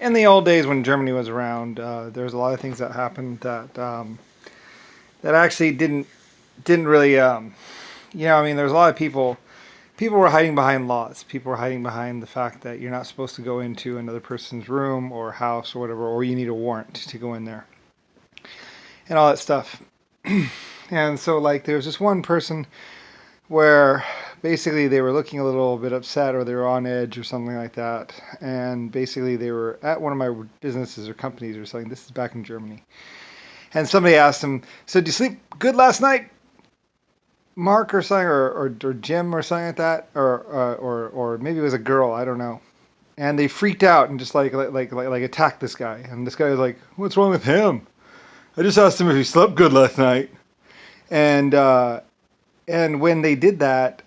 in the old days when Germany was around, there was a lot of things that happened that that actually didn't really, I mean, there's a lot of people. People were hiding behind laws. People were hiding behind the fact that you're not supposed to go into another person's room or house or whatever, or you need a warrant to go in there, and all that stuff. And so, like, there was this one person where basically they were looking a little bit upset or they were on edge or something like that. And basically they were at one of my businesses or companies or something. This is back in Germany. And somebody asked him, "So did you sleep good last night, Mark or something, or Jim or something like that, or maybe it was a girl, I don't know." And they freaked out and just like attacked this guy. And this guy was like, "What's wrong with him? I just asked him if he slept good last night." And and when they did that,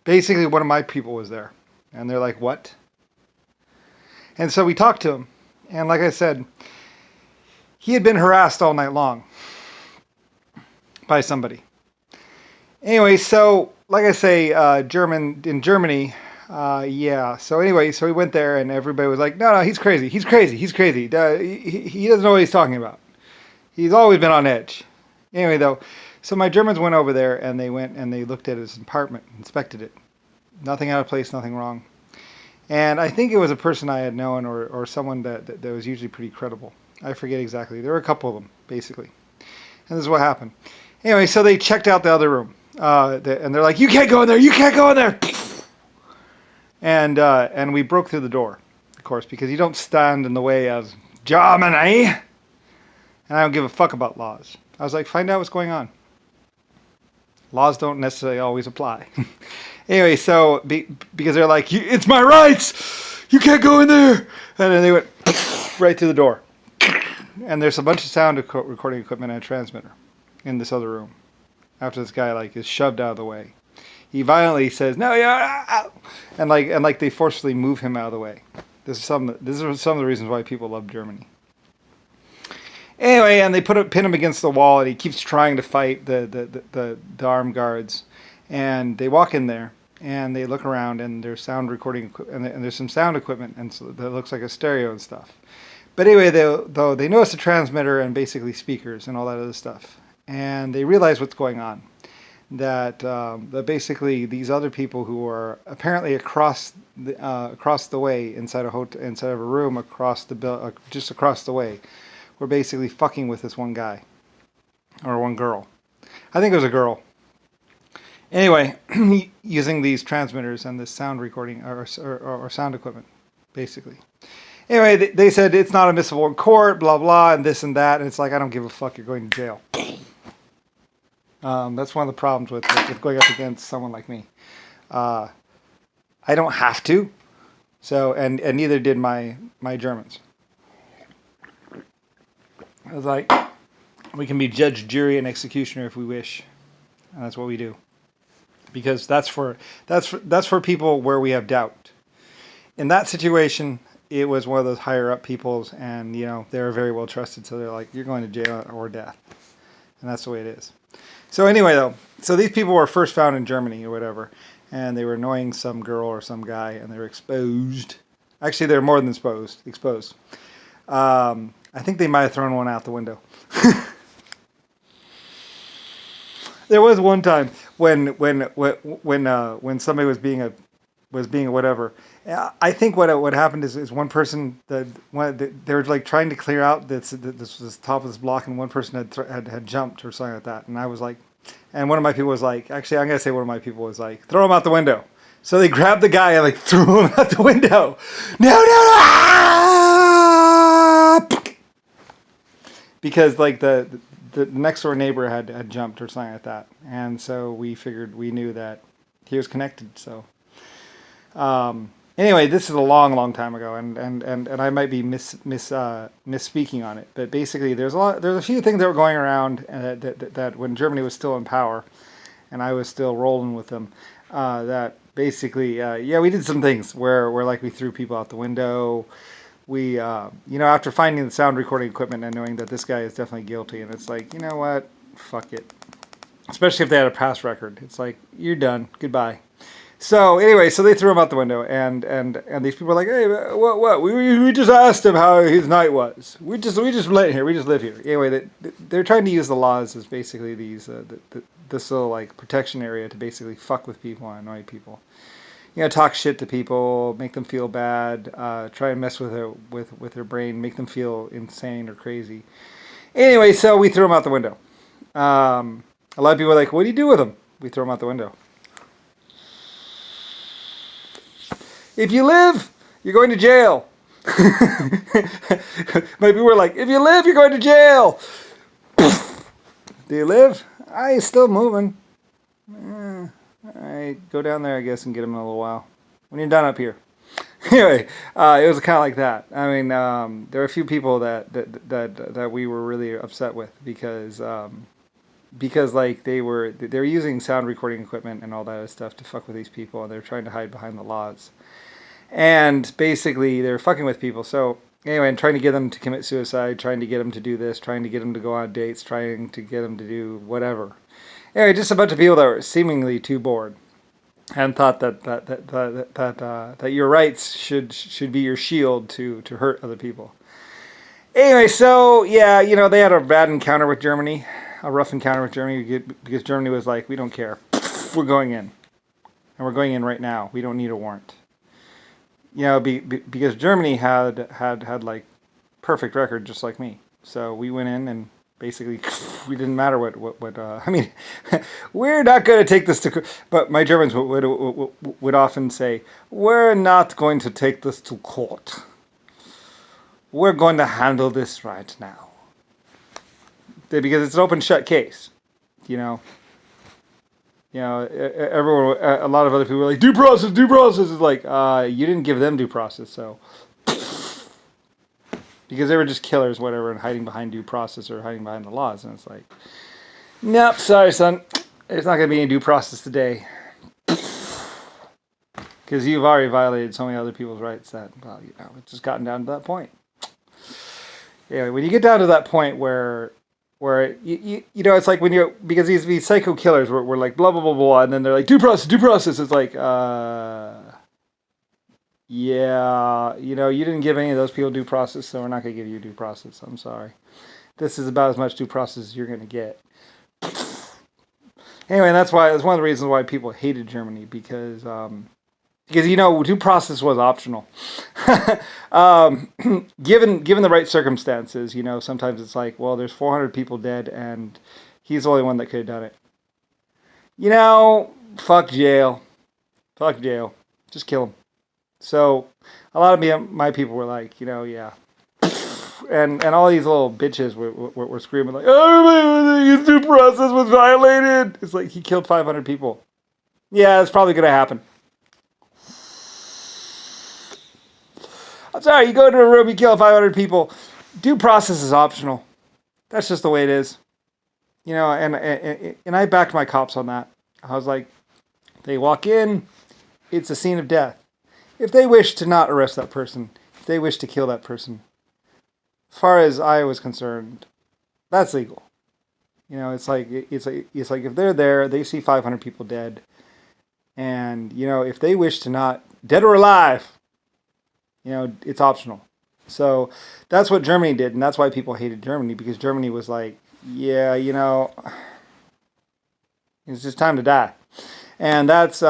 basically one of my people was there, and they're like, "What?" And so we talked to him, and like I said, he had been harassed all night long by somebody. Anyway, so like I say, in Germany, yeah. So anyway, so we went there, and everybody was like, "No, he's crazy. He's crazy. He's crazy. He doesn't know what he's talking about. He's always been on edge." Anyway, though, so my Germans went over there, and they went and they looked at his apartment, inspected it. Nothing out of place, nothing wrong. And I think it was a person I had known, or someone that was usually pretty credible. I forget exactly. There were a couple of them, basically. And this is what happened. Anyway, so they checked out the other room. And they're like, "You can't go in there! You can't go in there!" And we broke through the door, of course, because you don't stand in the way of Germany. And I don't give a fuck about laws. I was like, find out what's going on. Laws don't necessarily always apply. Anyway, so because they're like, "It's my rights! You can't go in there!" And then they went right through the door. And there's a bunch of sound recording equipment and a transmitter in this other room. After this guy like is shoved out of the way, he violently says, "No, yeah," and like they forcefully move him out of the way. This is some of the reasons why people love Germany. Anyway, and they pin him against the wall, and he keeps trying to fight the armed guards. And they walk in there, and they look around, and there's sound recording, and there's some sound equipment, and so that looks like a stereo and stuff. But anyway, though they notice a transmitter and basically speakers and all that other stuff, and they realize what's going on. That basically these other people who are apparently across the way inside of a room just across the way, were basically fucking with this one guy or one girl. I think it was a girl. Anyway, using these transmitters and this sound recording or sound equipment, basically. Anyway, they said it's not admissible in court, blah blah, and this and that, and it's like, I don't give a fuck. You're going to jail. That's one of the problems with going up against someone like me. I don't have to, so and neither did my Germans. I was like, we can be judge, jury, and executioner if we wish, and that's what we do. Because that's for people where we have doubt. In that situation, it was one of those higher up peoples, and they were very well trusted. So they're like, "You're going to jail or death," and that's the way it is. So anyway, though, so these people were first found in Germany or whatever, and they were annoying some girl or some guy, and they were exposed. Actually, they're more than exposed. I think they might have thrown one out the window. There was one time when somebody was being a whatever. I think what happened is one person they were like trying to clear out this top of this block, and one person had jumped or something like that, and I was like, and one of my people was like, actually I'm gonna say one of my people was like, "Throw him out the window." So they grabbed the guy and like threw him out the window. No! Because like the next door neighbor had jumped or something like that, and so we knew that he was connected. So anyway, this is a long time ago, and I might be misspeaking on it, but basically there's a few things that were going around that when Germany was still in power, and I was still rolling with them, that basically we did some things where like we threw people out the window. We, after finding the sound recording equipment and knowing that this guy is definitely guilty, and it's like, you know what, fuck it. Especially if they had a past record. It's like, you're done, goodbye. So anyway, so they threw him out the window, and these people were like, "Hey, what? We just asked him how his night was. We just let here. We just live here." Anyway, they're trying to use the laws as basically this little like protection area to basically fuck with people and annoy people. Talk shit to people, make them feel bad, try and mess with their brain, make them feel insane or crazy. Anyway, so we threw him out the window. A lot of people are like, "What do you do with him?" We throw him out the window. If you live, you're going to jail. My people were like, if you live, you're going to jail. Do you live? I still moving. All right, go down there, I guess, and get him in a little while. When you're done up here. Anyway, it was kind of like that. I mean, there were a few people that we were really upset with because like they were using sound recording equipment and all that other stuff to fuck with these people, and they're trying to hide behind the laws. And basically, they're fucking with people. So anyway, and trying to get them to commit suicide, trying to get them to do this, trying to get them to go on dates, trying to get them to do whatever. Anyway, just a bunch of people that were seemingly too bored and thought that your rights should be your shield to hurt other people. Anyway, so yeah, they had a bad encounter with Germany, a rough encounter with Germany because Germany was like, we don't care, we're going in, and we're going in right now. We don't need a warrant. Because Germany had like perfect record just like me. So we went in and basically we didn't matter what I mean, we're not going to take this to, but my Germans would often say, we're not going to take this to court. We're going to handle this right now. Because it's an open shut case, everyone, a lot of other people were like, due process. It's like, you didn't give them due process, so. Because they were just killers, whatever, and hiding behind due process or hiding behind the laws. And it's like, nope, sorry, son. There's not going to be any due process today. Because you've already violated so many other people's rights that, well, it's just gotten down to that point. Anyway, when you get down to that point where it's like because these psycho killers were like blah blah blah blah, and then they're like due process. It's like, yeah, you didn't give any of those people due process, so we're not gonna give you due process. I'm sorry. This is about as much due process as you're gonna get. Anyway, that's one of the reasons why people hated Germany because due process was optional. Given the right circumstances, sometimes it's like, well, there's 400 people dead, and he's the only one that could have done it. Fuck jail. Just kill him. So a lot of my people were like, yeah. And all these little bitches were screaming like, oh, his due process was violated. It's like he killed 500 people. Yeah, it's probably going to happen. I'm sorry, you go to a room, you kill 500 people. Due process is optional. That's just the way it is. And I backed my cops on that. I was like, they walk in, it's a scene of death. If they wish to not arrest that person, if they wish to kill that person, as far as I was concerned, that's legal. It's like if they're there, they see 500 people dead, and if they wish to not, dead or alive, it's optional. So that's what Germany did, and that's why people hated Germany, because Germany was like, yeah, it's just time to die. And that's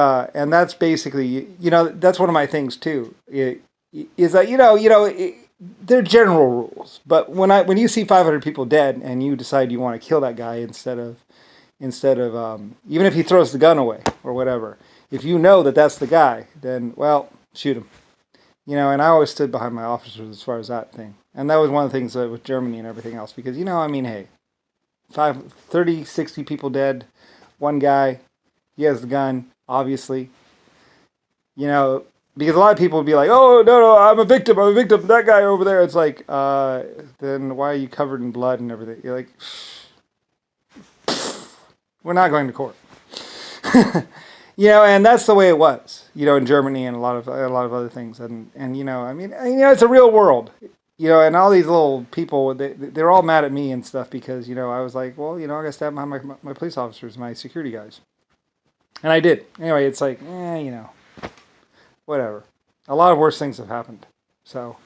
basically, that's one of my things too. Is that they're general rules, but when you see 500 people dead and you decide you want to kill that guy instead of even if he throws the gun away or whatever, if you know that that's the guy, then well, shoot him. And I always stood behind my officers as far as that thing. And that was one of the things with Germany and everything else. Because, hey, 30, 60 people dead, one guy, he has the gun, obviously. Because a lot of people would be like, oh, no, I'm a victim, that guy over there. It's like, then why are you covered in blood and everything? You're like, we're not going to court. And that's the way it was, in Germany and a lot of other things. And it's a real world, and all these little people, they're all mad at me and stuff because, I was like, well, I got to stand behind my police officers, my security guys. And I did. Anyway, it's like, whatever. A lot of worse things have happened. So,